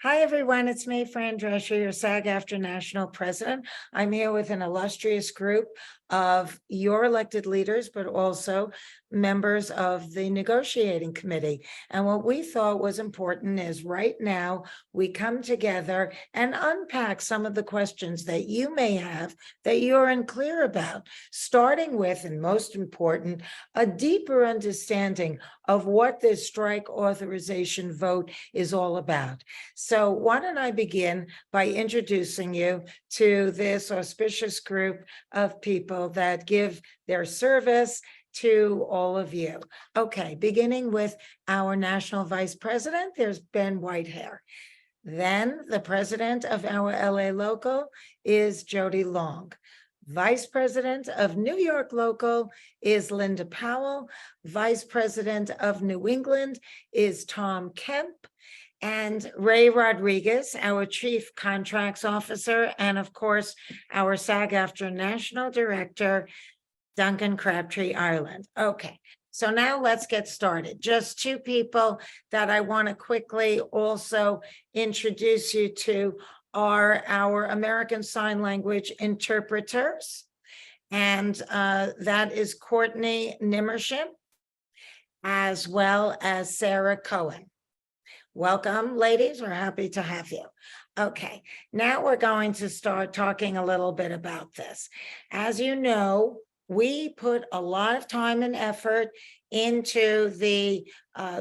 Hi, everyone. It's me, Fran Drescher, your SAG-AFTRA National President. I'm here with an illustrious group of your elected leaders, but also members of the negotiating committee. And what we thought was important is right now we come together and unpack some of the questions that you may have that you're unclear about, starting with, and most important, a deeper understanding of what this strike authorization vote is all about. So why don't I begin by introducing you to this auspicious group of people that give their service to all of you. Okay, beginning with our National Vice President, there's Ben Whitehair. Then the president of our LA local is Jody Long. Vice President of New York local is Linda Powell. Vice President of New England is Tom Kemp. And Ray Rodriguez, our Chief Contracts Officer, and of course, our SAG-AFTRA National Director, Duncan Crabtree Ireland. Okay, so now let's get started. Just two people that I want to quickly also introduce you to are our American Sign Language interpreters. And that is Courtney Nimmership, as well as Sarah Cohen. Welcome, ladies. We're happy to have you. Okay, now we're going to start talking a little bit about this. As you know, we put a lot of time and effort into the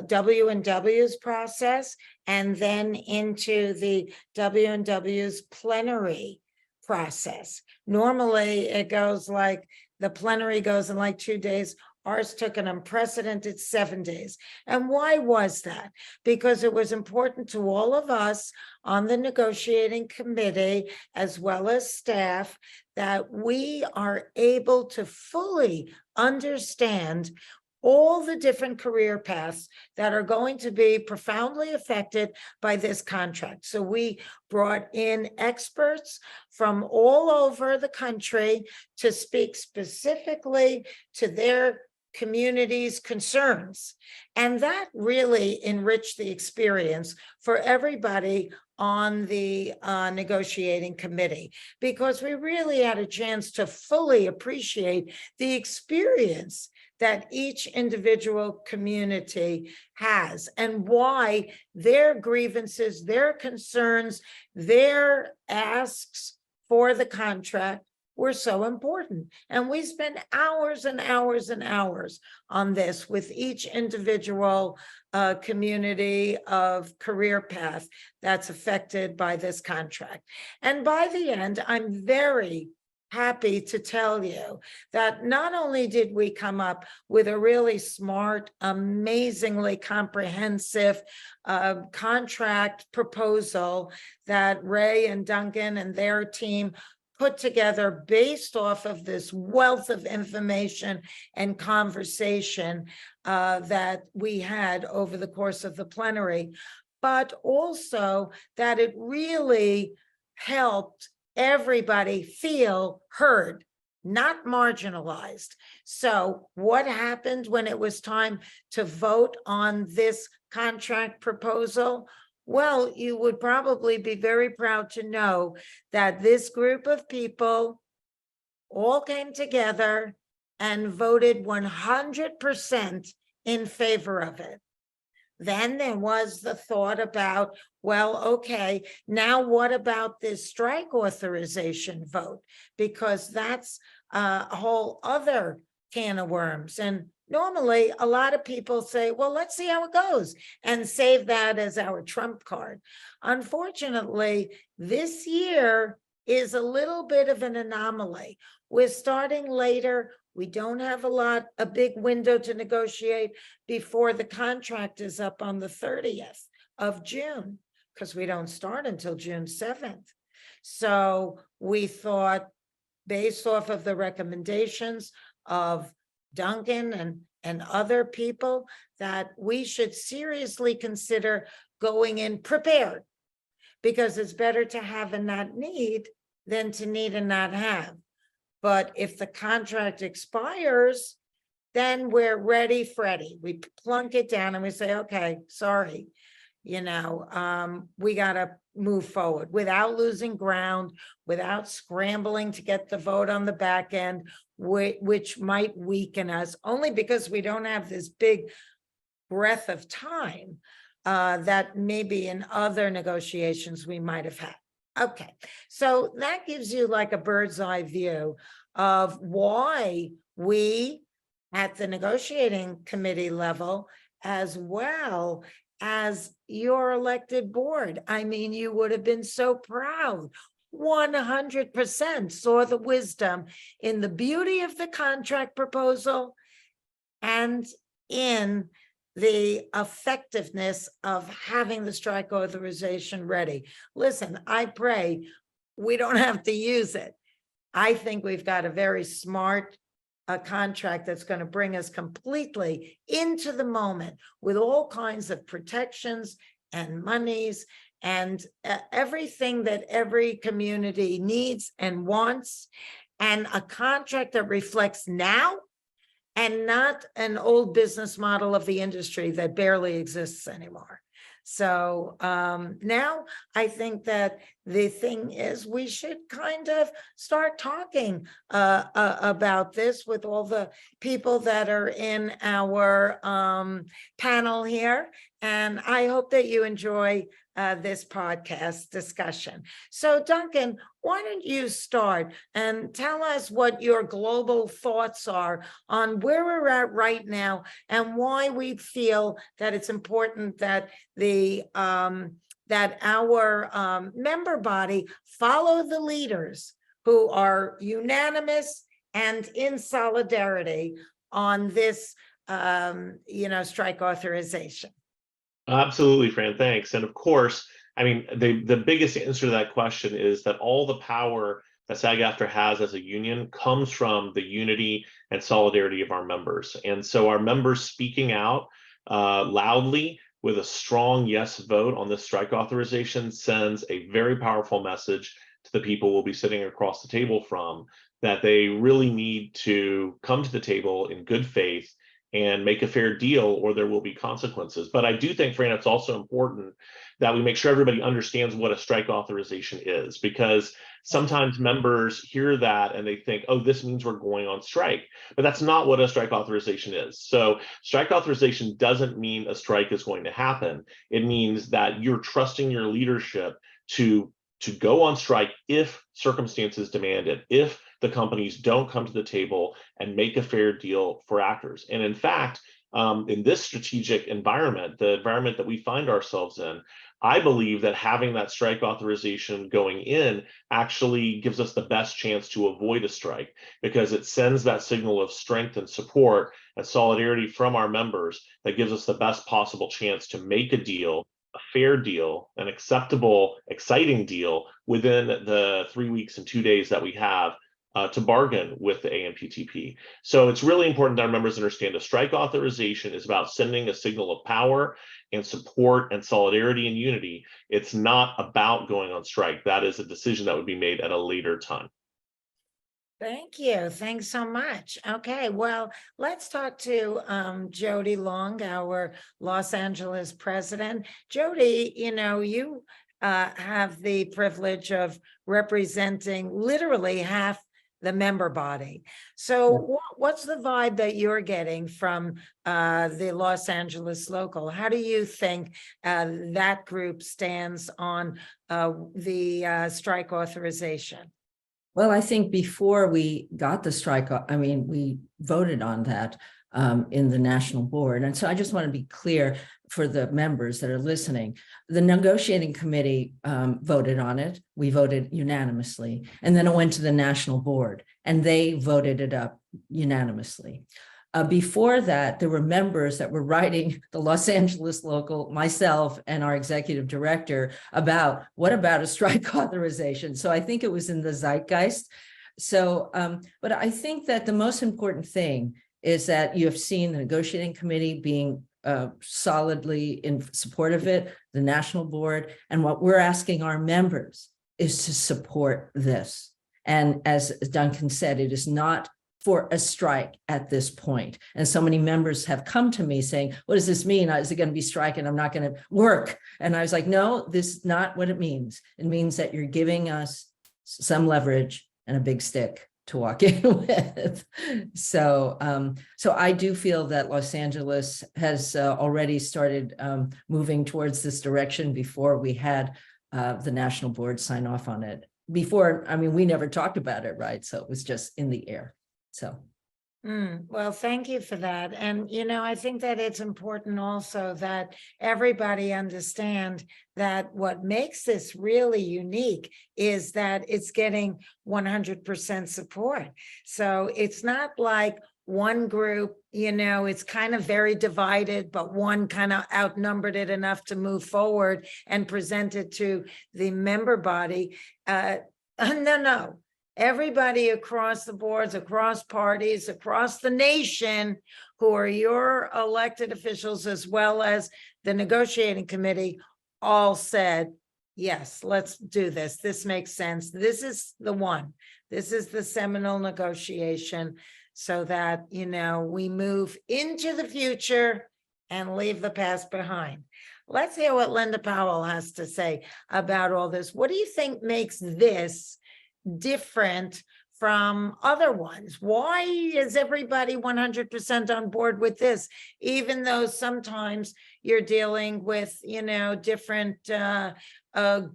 W&W's process and then into the W&W's plenary process. Normally, it goes like, the plenary goes in like 2 days. Ours took an unprecedented 7 days. And why was that? Because it was important to all of us on the negotiating committee, as well as staff, that we are able to fully understand all the different career paths that are going to be profoundly affected by this contract. So we brought in experts from all over the country to speak specifically to their community's concerns. And that really enriched the experience for everybody on the negotiating committee, because we really had a chance to fully appreciate the experience that each individual community has and why their grievances, their concerns, their asks for the contract were so important. And we spent hours and hours and hours on this with each individual community of career path that's affected by this contract. And by the end, I'm very happy to tell you that not only did we come up with a really smart, amazingly comprehensive contract proposal that Ray and Duncan and their team put together based off of this wealth of information and conversation that we had over the course of the plenary, but also that it really helped everybody feel heard, not marginalized. So what happened when it was time to vote on this contract proposal? Well, you would probably be very proud to know that this group of people all came together and voted 100% in favor of it. Then there was the thought about, well, okay, now what about this strike authorization vote? Because that's a whole other can of worms. And normally a lot of people say, well, let's see how it goes and save that as our trump card. Unfortunately, this year is a little bit of an anomaly. We're starting later. We don't have a big window to negotiate before the contract is up on the 30th of June, because we don't start until June 7th. So we thought, based off of the recommendations of Duncan and other people, that we should seriously consider going in prepared, because it's better to have and not need than to need and not have. But if the contract expires, then we're ready, Freddie. We plunk it down and we say, okay, sorry, we got to move forward without losing ground, without scrambling to get the vote on the back end, which might weaken us only because we don't have this big breadth of time that maybe in other negotiations we might have had. Okay, so that gives you like a bird's eye view of why we at the negotiating committee level, as well as your elected board. I mean, you would have been so proud. 100% saw the wisdom in the beauty of the contract proposal and in the effectiveness of having the strike authorization ready. Listen, I pray we don't have to use it. I think we've got a very smart contract that's going to bring us completely into the moment with all kinds of protections and monies and everything that every community needs and wants, and a contract that reflects now and not an old business model of the industry that barely exists anymore. So now I think that the thing is we should kind of start talking about this with all the people that are in our panel here. And I hope that you enjoy this podcast discussion. So Duncan, why don't you start and tell us what your global thoughts are on where we're at right now and why we feel that it's important that that our member body follow the leaders who are unanimous and in solidarity on this, strike authorization. Absolutely, Fran, thanks. And of course, I mean, the biggest answer to that question is that all the power that SAG-AFTRA has as a union comes from the unity and solidarity of our members. And so our members speaking out loudly with a strong yes vote on this strike authorization sends a very powerful message to the people we'll be sitting across the table from, that they really need to come to the table in good faith and make a fair deal, or there will be consequences. But I do think, Fran, it's also important that we make sure everybody understands what a strike authorization is, because sometimes members hear that and they think, oh, this means we're going on strike. But that's not what a strike authorization is. So strike authorization doesn't mean a strike is going to happen. It means that you're trusting your leadership to go on strike if circumstances demand it, if the companies don't come to the table and make a fair deal for actors. And in fact, in this strategic environment, the environment that we find ourselves in, I believe that having that strike authorization going in actually gives us the best chance to avoid a strike, because it sends that signal of strength and support and solidarity from our members that gives us the best possible chance to make a deal, a fair deal, an acceptable, exciting deal within the 3 weeks and 2 days that we have to bargain with the AMPTP. So it's really important that our members understand a strike authorization is about sending a signal of power and support and solidarity and unity. It's not about going on strike. That is a decision that would be made at a later time. Thank you. Thanks so much. Okay, well, let's talk to Jody Long, our Los Angeles president. Jody, you have the privilege of representing literally half the member body. So what's the vibe that you're getting from the Los Angeles local? How do you think that group stands on the strike authorization? Well, I think before we got the strike, we voted on that in the national board. And so I just want to be clear for the members that are listening. The negotiating committee voted on it. We voted unanimously. And then it went to the national board and they voted it up unanimously. Before that, there were members that were writing the Los Angeles local, myself and our executive director, about what about a strike authorization? So I think it was in the zeitgeist. So, but I think that the most important thing is that you have seen the negotiating committee being solidly in support of it, the national board, and what we're asking our members is to support this. And as Duncan said, it is not for a strike at this point. And so many members have come to me saying, what does this mean? Is it going to be striking? I'm not going to work. And I was like, no, this is not what it means. It means that you're giving us some leverage and a big stick to walk in with. So I do feel that Los Angeles has already started moving towards this direction before we had the national board sign off on it. Before, I mean, we never talked about it, right? So it was just in the air. So. Well, thank you for that. And, I think that it's important also that everybody understand that what makes this really unique is that it's getting 100% support. So it's not like one group, it's kind of very divided, but one kind of outnumbered it enough to move forward and present it to the member body. No. Everybody across the boards, across parties, across the nation, who are your elected officials, as well as the negotiating committee, all said, yes, let's do this. This makes sense. This is the one. This is the seminal negotiation so that, we move into the future and leave the past behind. Let's hear what Linda Powell has to say about all this. What do you think makes this different from other ones? Why is everybody 100% on board with this, even though sometimes you're dealing with, different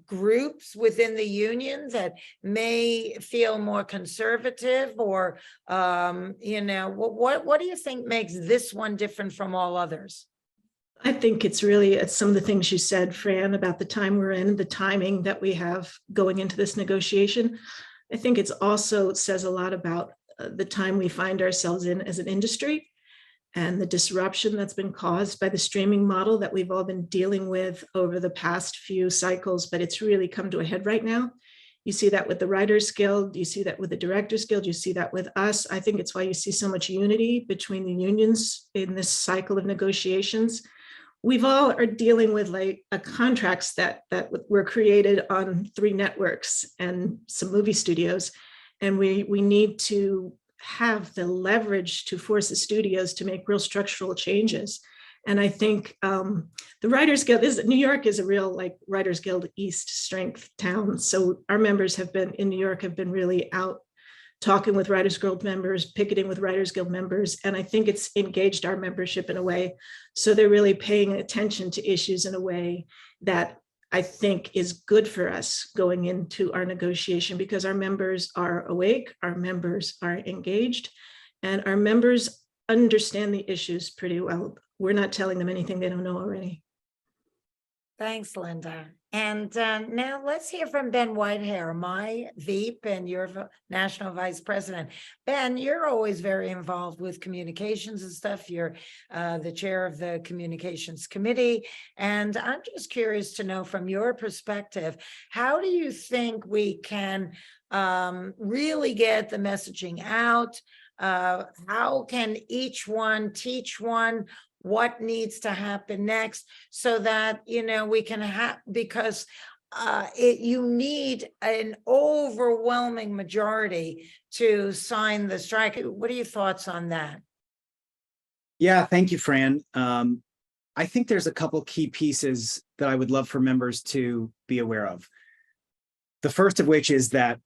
groups within the union that may feel more conservative, or, what do you think makes this one different from all others? I think it's some of the things you said, Fran, about the time we're in, the timing that we have going into this negotiation. I think it says a lot about the time we find ourselves in as an industry and the disruption that's been caused by the streaming model that we've all been dealing with over the past few cycles, but it's really come to a head right now. You see that with the Writers Guild, you see that with the Directors Guild, you see that with us. I think it's why you see so much unity between the unions in this cycle of negotiations. We've all are dealing with contracts that were created on 3 networks and some movie studios. And we need to have the leverage to force the studios to make real structural changes. And I think the Writers Guild New York is a real Writers Guild East strength town. So our members in New York have been really out talking with Writers Guild members, picketing with Writers Guild members. And I think it's engaged our membership in a way. So they're really paying attention to issues in a way that I think is good for us going into our negotiation, because our members are awake, our members are engaged, and our members understand the issues pretty well. We're not telling them anything they don't know already. Thanks, Linda. And now let's hear from Ben Whitehair, my VP and your National Vice President. Ben, you're always very involved with communications and stuff. You're the chair of the Communications Committee. And I'm just curious to know from your perspective, how do you think we can really get the messaging out? How can each one teach one what needs to happen next, so that we can have, because you need an overwhelming majority to sign the strike. What are your thoughts on that? Yeah, thank you, Fran. I think there's a couple key pieces that I would love for members to be aware of. The first of which is that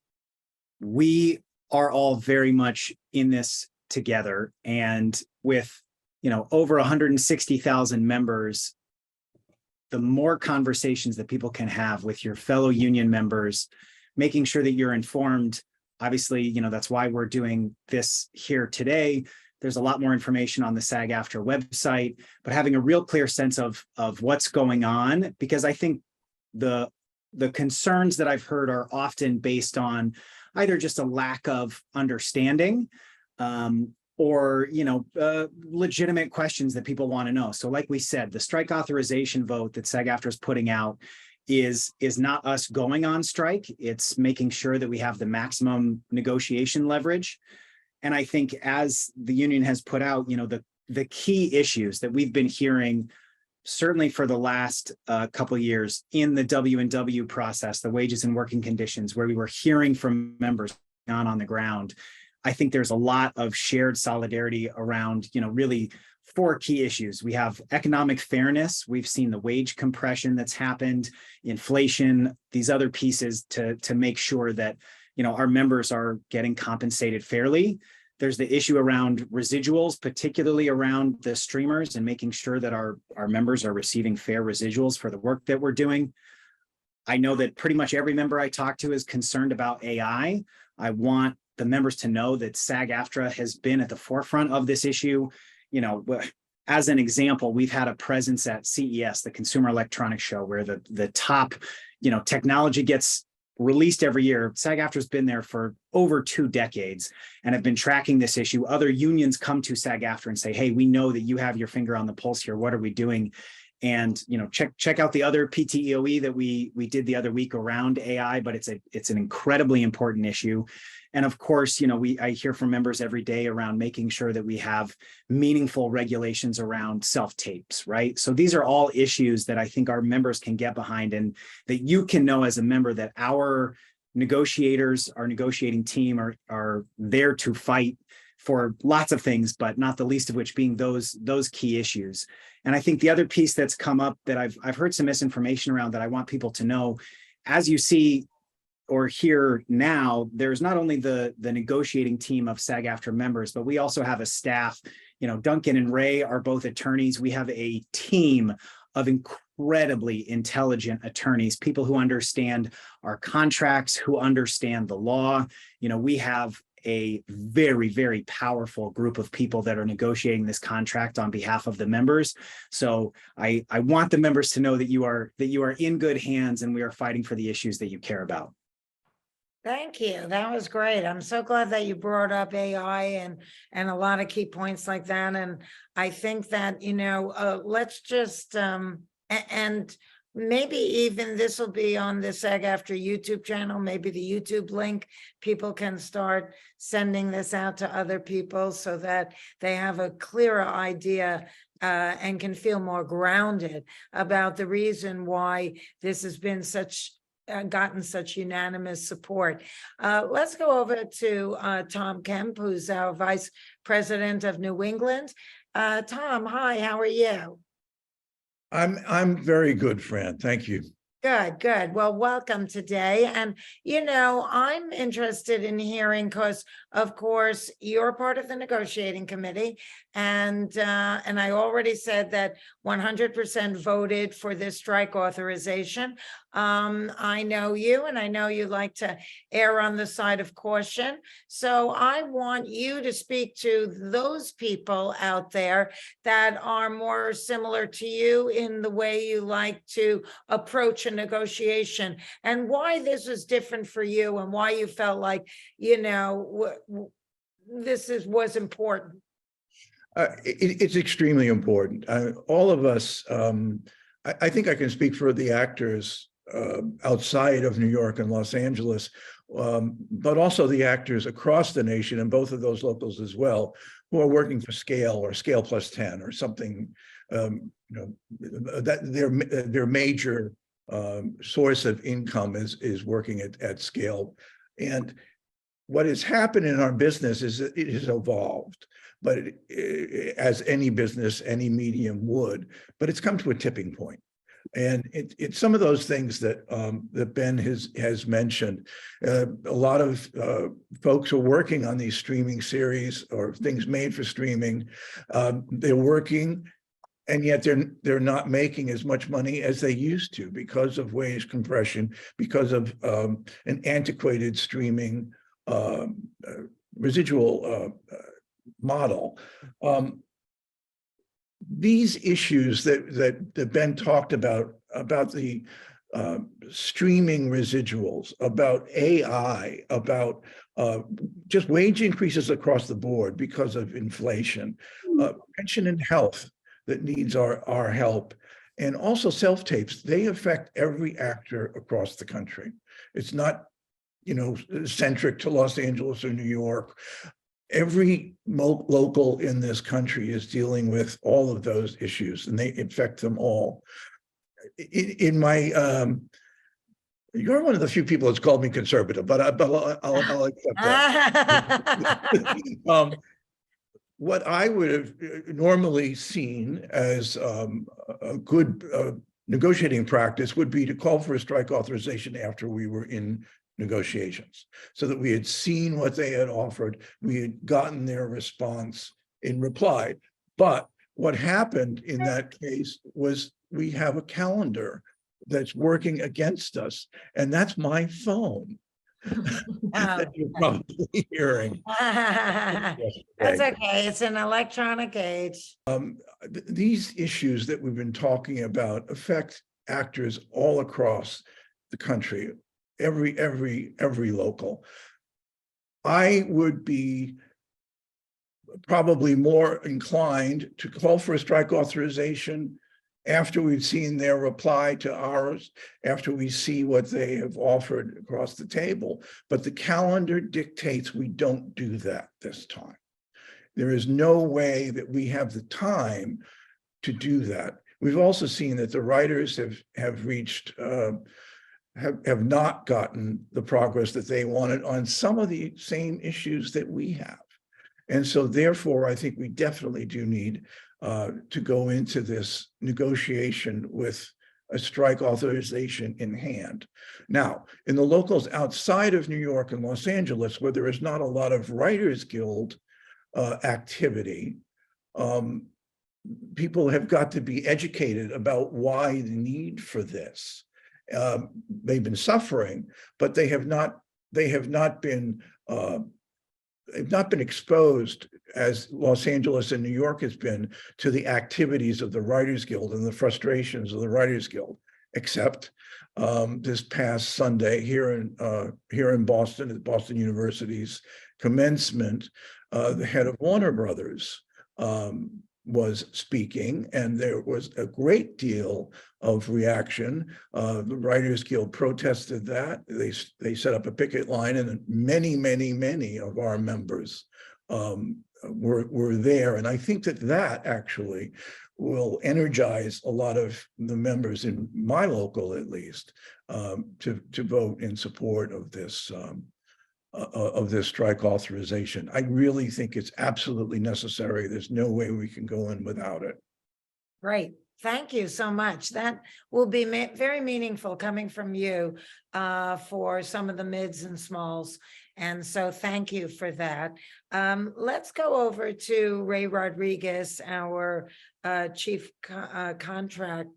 we are all very much in this together, and with over 160,000 members, the more conversations that people can have with your fellow union members, making sure that you're informed. Obviously, that's why we're doing this here today. There's a lot more information on the SAG-AFTRA website, but having a real clear sense of what's going on, because I think the concerns that I've heard are often based on either just a lack of understanding, or legitimate questions that people want to know. So like we said, the strike authorization vote that SAG-AFTRA is putting out is not us going on strike. It's making sure that we have the maximum negotiation leverage. And I think, as the union has put out, the key issues that we've been hearing, certainly for the last couple of years in the W&W process, the wages and working conditions, where we were hearing from members on the ground, I think there's a lot of shared solidarity around, really 4 key issues. We have economic fairness. We've seen the wage compression that's happened, inflation, these other pieces to make sure that, our members are getting compensated fairly. There's the issue around residuals, particularly around the streamers, and making sure that our members are receiving fair residuals for the work that we're doing. I know that pretty much every member I talk to is concerned about AI. I want the members to know that SAG-AFTRA has been at the forefront of this issue. As an example, we've had a presence at CES, the Consumer Electronics Show, where the top, technology gets released every year. SAG-AFTRA has been there for over 2 decades and have been tracking this issue. Other unions come to SAG-AFTRA and say, hey, we know that you have your finger on the pulse here. What are we doing? And check out the other PTEOE that we did the other week around AI, but it's an incredibly important issue. And of course, I hear from members every day around making sure that we have meaningful regulations around self-tapes, right? So these are all issues that I think our members can get behind, and that you can know as a member that our negotiators, our negotiating team are there to fight for lots of things, but not the least of which being those key issues. And I think the other piece that's come up that I've heard some misinformation around that I want people to know, as you see or hear now, there's not only the negotiating team of SAG-AFTRA members, but we also have a staff. Duncan and Ray are both attorneys. We have a team of incredibly intelligent attorneys, people who understand our contracts, who understand the law. We have a very, very powerful group of people that are negotiating this contract on behalf of the members. So I want the members to know that you are in good hands, and we are fighting for the issues that you care about. Thank you. That was great. I'm so glad that you brought up AI and a lot of key points like that. And I think that, let's just, and maybe even this will be on the SAG-AFTRA YouTube channel, maybe the YouTube link. People can start sending this out to other people so that they have a clearer idea and can feel more grounded about the reason why this has been gotten such unanimous support. Let's go over to Tom Kemp, who's our Vice President of New England. Tom, hi, how are you? I'm very good, Fran. Thank you. Good. Well, welcome today. And, I'm interested in hearing, because, of course, you're part of the negotiating committee. And I already said that 100% voted for this strike authorization. I know you, and I know you like to err on the side of caution. So I want you to speak to those people out there that are more similar to you in the way you like to approach a negotiation, and why this was different for you, and why you felt like, this was important. It's extremely important. All of us, I think I can speak for the actors outside of New York and Los Angeles, but also the actors across the nation, and both of those locals as well, who are working for scale or scale plus 10 or something, that their major source of income is working at scale. And what has happened in our business is that it has evolved, but as any business, any medium would, but it's come to a tipping point. And it's some of those things that that Ben has mentioned. A lot of folks are working on these streaming series or things made for streaming. They're working, and yet they're not making as much money as they used to because of wage compression, because of an antiquated streaming residual model. These issues that Ben talked about the streaming residuals, about AI, about just wage increases across the board because of inflation, pension and health that needs our help, and also self-tapes, they affect every actor across the country. It's not, centric to Los Angeles or New York. Every local in this country is dealing with all of those issues, and they affect them all. In my You're one of the few people that's called me conservative, but I'll accept that. What I would have normally seen as a good negotiating practice would be to call for a strike authorization after we were in negotiations, so that we had seen what they had offered, we had gotten their response in reply. But what happened in that case was we have a calendar that's working against us, and that's my phone that you're probably hearing. That's okay. It's an electronic age. These issues that we've been talking about affect actors all across the country, every local. I would be probably more inclined to call for a strike authorization after we've seen their reply to ours, after we see what they have offered across the table. But the calendar dictates we don't do that this time. There is no way that we have the time to do that. We've also seen that the writers have reached, have not gotten the progress that they wanted on some of the same issues that we have. And so therefore, I think we definitely do need to go into this negotiation with a strike authorization in hand. Now, in the locals outside of New York and Los Angeles, where there is not a lot of Writers Guild activity, people have got to be educated about why the need for this. They've been suffering, but they have not been exposed, as Los Angeles and New York has been, to the activities of the Writers Guild and the frustrations of the Writers Guild, except this past Sunday here in Boston, at Boston University's commencement, the head of Warner Brothers was speaking, and there was a great deal of reaction. The Writers Guild protested that. They set up a picket line, and many of our members were there. And I think that actually will energize a lot of the members in my local, at least, to vote in support of this strike authorization. I really think it's absolutely necessary. There's no way we can go in without it. Great. Thank you so much. That will be very meaningful coming from you for some of the mids and smalls. And so thank you for that. Let's go over to Ray Rodriguez, our chief contract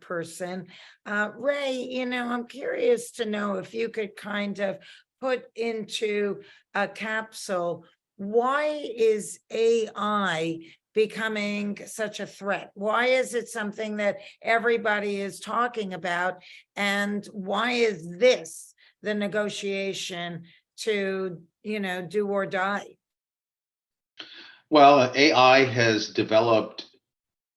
person. Ray, I'm curious to know if you could kind of put into a capsule, why is AI becoming such a threat? Why is it something that everybody is talking about? And why is this the negotiation to, do or die? Well, AI has developed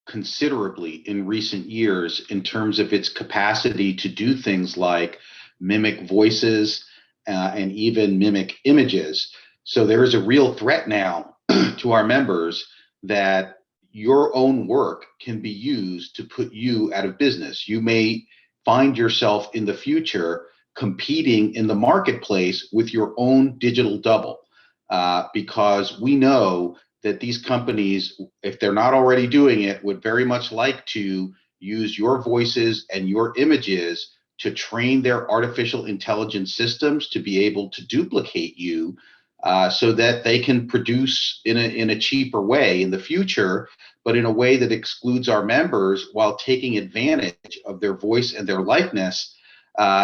considerably in recent years in terms of its capacity to do things like mimic voices and even mimic images. So there is a real threat now to our members that your own work can be used to put you out of business. You may find yourself in the future competing in the marketplace with your own digital double, because we know that these companies, if they're not already doing it, would very much like to use your voices and your images to train their artificial intelligence systems to be able to duplicate you, so that they can produce in a cheaper way in the future, but in a way that excludes our members while taking advantage of their voice and their likeness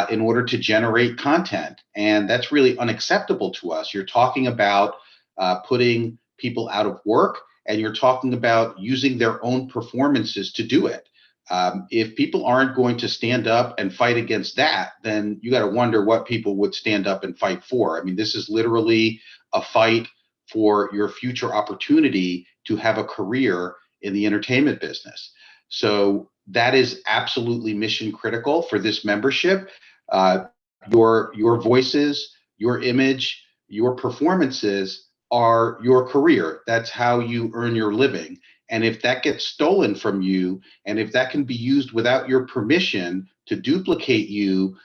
in order to generate content. And that's really unacceptable to us. You're talking about putting people out of work, and you're talking about using their own performances to do it. If people aren't going to stand up and fight against that, then you got to wonder what people would stand up and fight for. I mean, this is literally a fight for your future opportunity to have a career in the entertainment business. So that is absolutely mission critical for this membership. Your voices, your image, your performances are your career. That's how you earn your living. And if that gets stolen from you, and if that can be used without your permission to duplicate you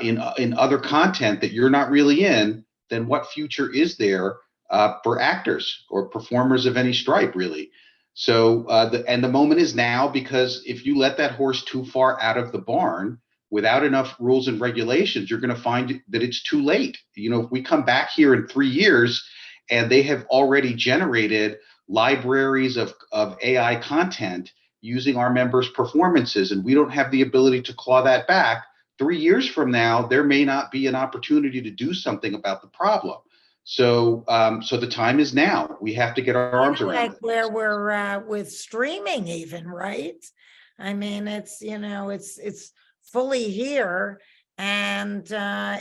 in other content that you're not really in, then what future is there for actors or performers of any stripe, really? So the moment is now, because if you let that horse too far out of the barn without enough rules and regulations, you're going to find that it's too late. You know, if we come back here in 3 years and they have already generated libraries of AI content using our members' performances, and we don't have the ability to claw that back, 3 years from now, there may not be an opportunity to do something about the problem. So, so the time is now. We have to get our arms around Like it. where we're at with streaming even, right? I mean, it's, you know, it's fully here. And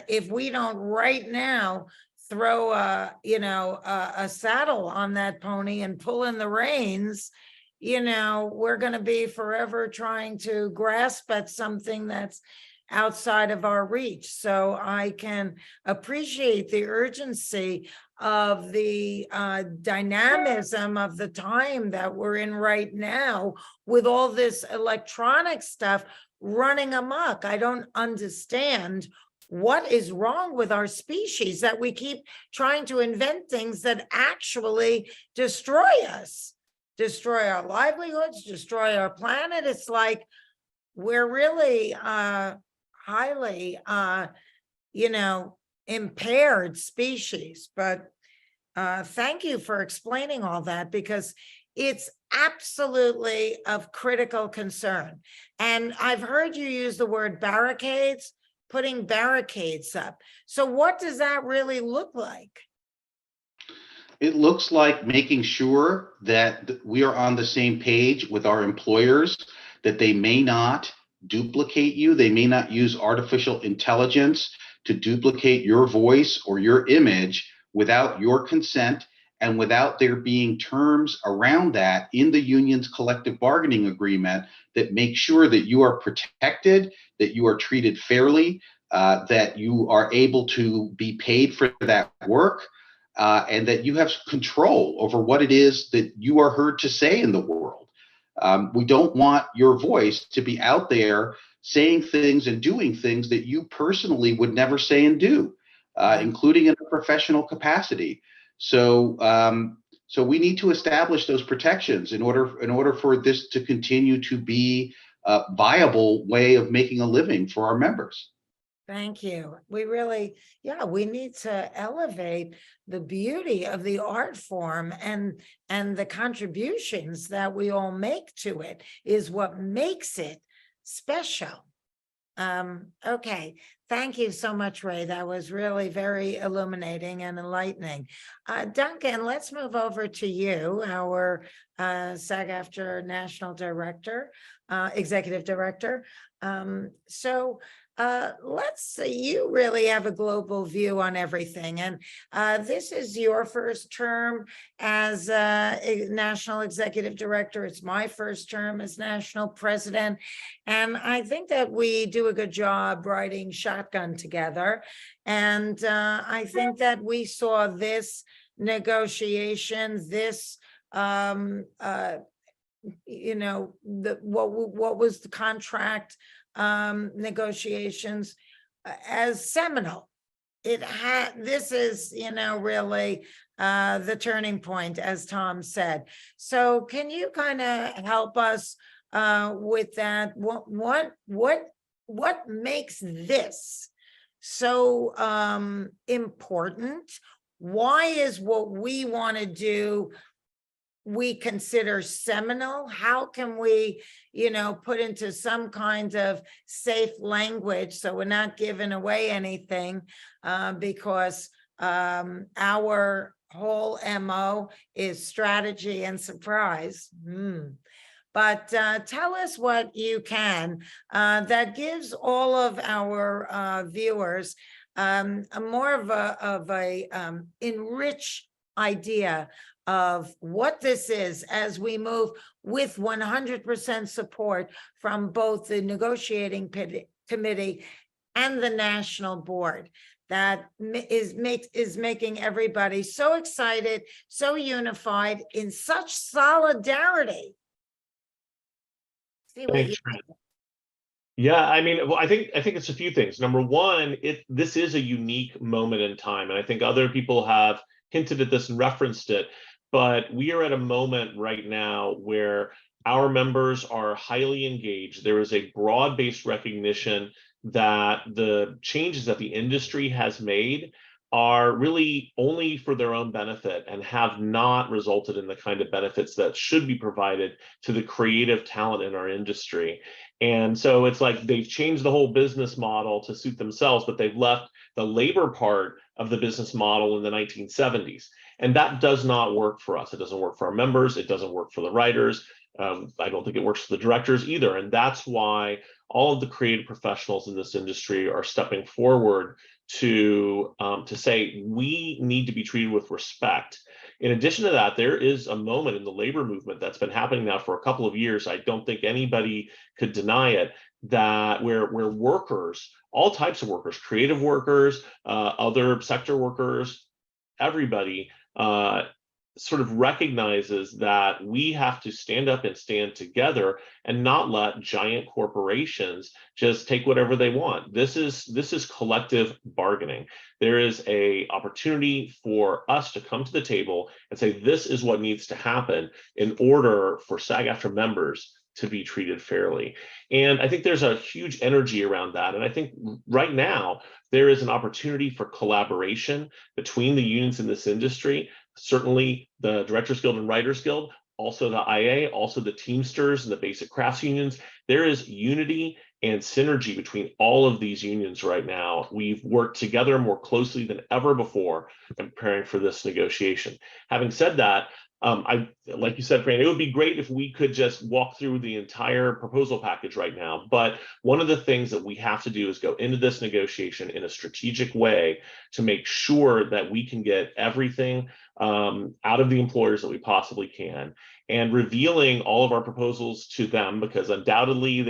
if we don't right now throw a saddle on that pony and pull in the reins, you know, we're going to be forever trying to grasp at something that's outside of our reach. So I can appreciate the urgency of the dynamism of the time that we're in right now with all this electronic stuff running amok. I don't understand what is wrong with our species that we keep trying to invent things that actually destroy us, destroy our livelihoods, destroy our planet. It's like we're really highly impaired species. But thank you for explaining all that, because it's absolutely of critical concern. And I've heard you use the word barricades, putting barricades up. So what does that really look like? It looks like making sure that we are on the same page with our employers, that they may not duplicate you. They may not use artificial intelligence to duplicate your voice or your image without your consent, and without there being terms around that in the union's collective bargaining agreement that make sure that you are protected, that you are treated fairly, that you are able to be paid for that work, and that you have control over what it is that you are heard to say in the world. We don't want your voice to be out there saying things and doing things that you personally would never say and do, including in a professional capacity. So, so we need to establish those protections in order for this to continue to be a viable way of making a living for our members. Thank you. We really, we need to elevate the beauty of the art form, and the contributions that we all make to it is what makes it special. Okay. Thank you so much, Ray. That was really very illuminating and enlightening. Duncan, let's move over to you, our SAG-AFTRA National Director, Executive Director. Let's say you really have a global view on everything. And this is your first term as a National Executive Director. It's my first term as National President. And I think that we do a good job riding shotgun together. And I think that we saw this negotiation, this, what was the contract negotiations as seminal. This is, really the turning point, as Tom said. So can you kind of help us with that? What makes this so important? Why is what we want to do we consider seminal? How can we, put into some kind of safe language so we're not giving away anything, because our whole MO is strategy and surprise. But tell us what you can that gives all of our viewers a more of a enriched idea of what this is, as we move with 100% support from both the negotiating committee and the national board. That is making everybody so excited, so unified, in such solidarity. Thanks, Fran. Yeah, I mean, well, I think it's a few things. Number one, this is a unique moment in time, and I think other people have hinted at this and referenced it, but we are at a moment right now where our members are highly engaged. There is a broad-based recognition that the changes that the industry has made are really only for their own benefit and have not resulted in the kind of benefits that should be provided to the creative talent in our industry. And so it's like they've changed the whole business model to suit themselves, but they've left the labor part of the business model in the 1970s. And that does not work for us. It doesn't work for our members. It doesn't work for the writers. I don't think it works for the directors either. And that's why all of the creative professionals in this industry are stepping forward to say we need to be treated with respect. In addition to that, there is a moment in the labor movement that's been happening now for a couple of years. I don't think anybody could deny it, that where workers, all types of workers, creative workers, other sector workers, everybody sort of recognizes that we have to stand up and stand together and not let giant corporations just take whatever they want. This is collective bargaining. There is a opportunity for us to come to the table and say, this is what needs to happen in order for SAG-AFTRA members to be treated fairly. And I think there's a huge energy around that. And I think right now, there is an opportunity for collaboration between the unions in this industry, certainly the Directors Guild and Writers Guild, also the IA, also the Teamsters and the basic crafts unions. There is unity and synergy between all of these unions right now. We've worked together more closely than ever before in preparing for this negotiation. Having said that, like you said, Fran, it would be great if we could just walk through the entire proposal package right now. But one of the things that we have to do is go into this negotiation in a strategic way to make sure that we can get everything out of the employers that we possibly can, and revealing all of our proposals to them, because undoubtedly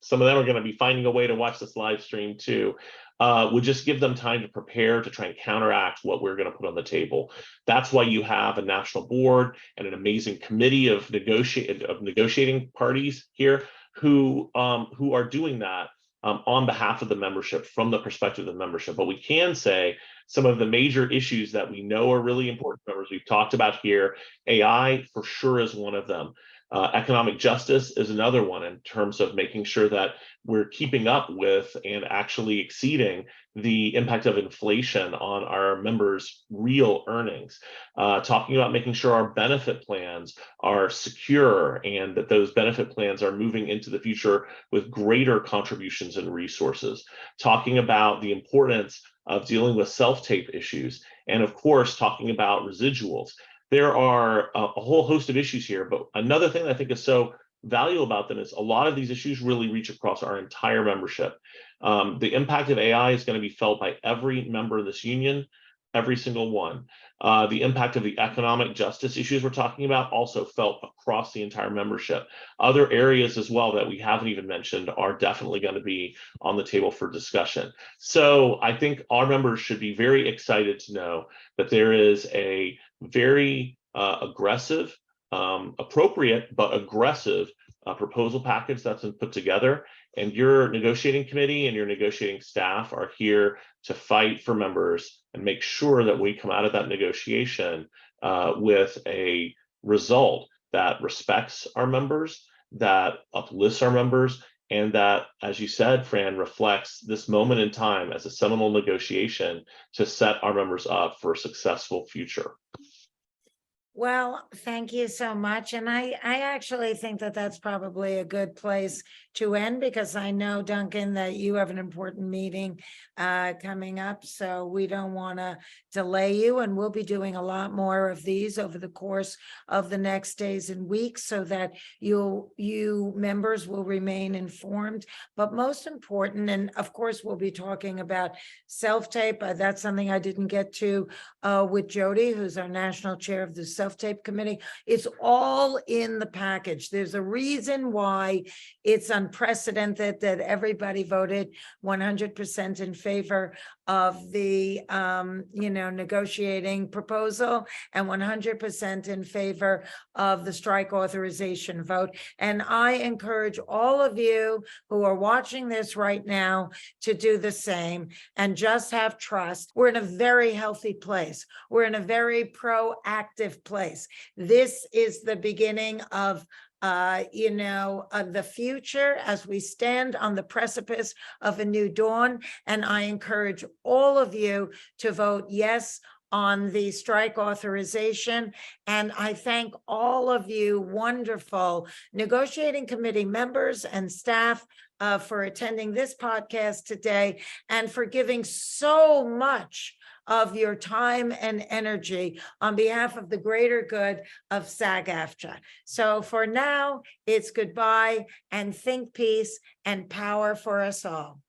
some of them are going to be finding a way to watch this live stream too. Would just give them time to prepare to try and counteract what we're going to put on the table. That's why you have a national board and an amazing committee of negotiating parties here who are doing that on behalf of the membership, from the perspective of the membership. But we can say some of the major issues that we know are really important, members, we've talked about here. AI for sure is one of them. Economic justice is another one, in terms of making sure that we're keeping up with and actually exceeding the impact of inflation on our members' real earnings. Talking about making sure our benefit plans are secure and that those benefit plans are moving into the future with greater contributions and resources. Talking about the importance of dealing with self-tape issues, and of course, talking about residuals. There are a whole host of issues here, but another thing that I think is so valuable about them is a lot of these issues really reach across our entire membership. The impact of AI is going to be felt by every member of this union, every single one. The impact of the economic justice issues we're talking about also felt across the entire membership. Other areas as well that we haven't even mentioned are definitely going to be on the table for discussion. So I think our members should be very excited to know that there is a very aggressive, appropriate but aggressive proposal package that's been put together, and your negotiating committee and your negotiating staff are here to fight for members and make sure that we come out of that negotiation with a result that respects our members, that uplifts our members, and that, as you said, Fran, reflects this moment in time as a seminal negotiation to set our members up for a successful future. Well, thank you so much. And I actually think that that's probably a good place to end, because I know, Duncan, that you have an important meeting coming up. So we don't want to delay you. And we'll be doing a lot more of these over the course of the next days and weeks, so that you members will remain informed. But most important, and of course, we'll be talking about self-tape. That's something I didn't get to with Jody, who's our national chair of the self self-tape committee. It's all in the package. There's a reason why it's unprecedented that everybody voted 100% in favor of the, negotiating proposal and 100% in favor of the strike authorization vote. And I encourage all of you who are watching this right now to do the same and just have trust. We're in a very healthy place. We're in a very proactive place. This is the beginning of the future as we stand on the precipice of a new dawn. And I encourage all of you to vote yes on the strike authorization. And I thank all of you wonderful negotiating committee members and staff for attending this podcast today and for giving so much of your time and energy on behalf of the greater good of SAG-AFTRA. So for now, it's goodbye and think peace and power for us all.